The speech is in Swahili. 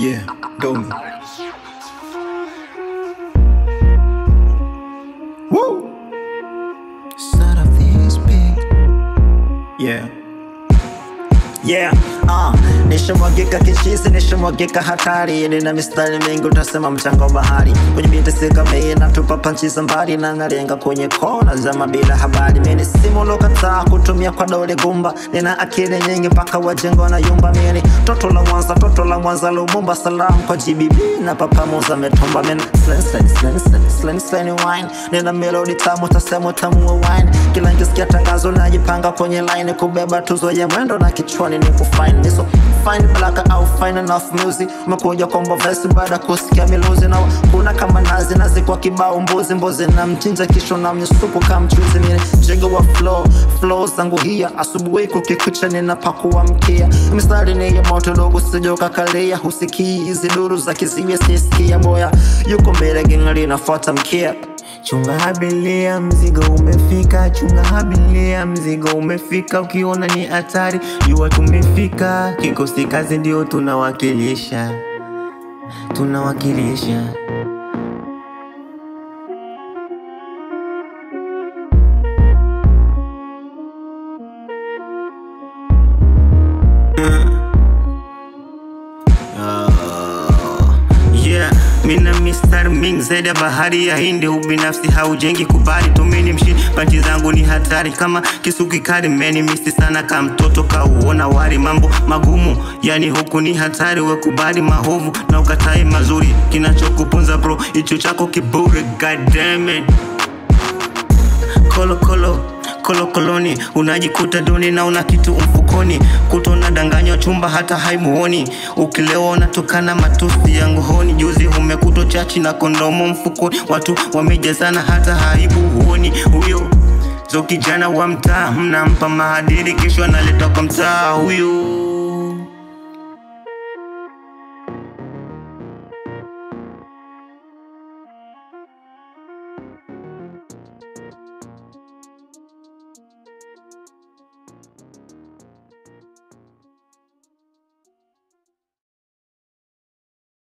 Yeah, go. Woo! Son of this big. Yeah. Yeah, nishamwagika kichizi, nishamwagika hatari. Nina mistari mingi utasema mchanga wa bahari. Kwenye biti sika mei natupa panchi za mbali. Na nalenga kwenye kona zama bila habari. Mini simu lokataa kutumia kwa dole gumba. Nina akili nyingi paka wajengo na yumba. Mini toto la Mwanza Lumumba. Salamu kwa GBB na papa Muza metomba. Mini slang wine. Nina melody tamu tasemu tamu wa wine. Kila nikisikia tangazo najipanga kwenye line. Kubeba tuzo ya mwendo na kichwani ni kufine. Niso fine black au fine enough music. Umekuja kombo verse baada kusikia miluzi. Na kuna kama nazi kwa kibao mbuzi na mchinja kisho na mnyusupu kama mchuzi. Mine jego wa flow zangu hiya. Asubuhi kukikucha ninapakuwa mkia. Mistari ni ya moto dogo sijoka kalia. Husikii hizi duru za kiziwe sisikia boya. Yuko mbele gengali nafuata mkia. Chunga abilia mzigo umefika, chunga abilia mzigo umefika. Ukiona ni hatari, jua tumefika. Kikosi kazi ndio tunawakilisha. Mina mistari mingi zaidi ya bahari ya Hindi. Ubinafsi haujengi kubali. Tumini mshi panchi zangu ni hatari kama kisu kikali. Meni misti sana kama mtoto kauona wari. Mambo magumu yani huku ni hatari. We kubali mahovu na ukatai mazuri. Kinachokupunza bro icho chako kiburi. God damn it. Koloni unajikuta duni na una kitu mfukoni. Kutona danganyo chumba hata haimuoni. Ukilewa unatokana matusi ya nguhoni. Juzi umekuto chachi na kondomo mfukoni. Watu wamejazana hata haibu huoni. Huyo kijana wa mtaa mnampa mahadiri. Kesho analetwa kwa mtaa huyo.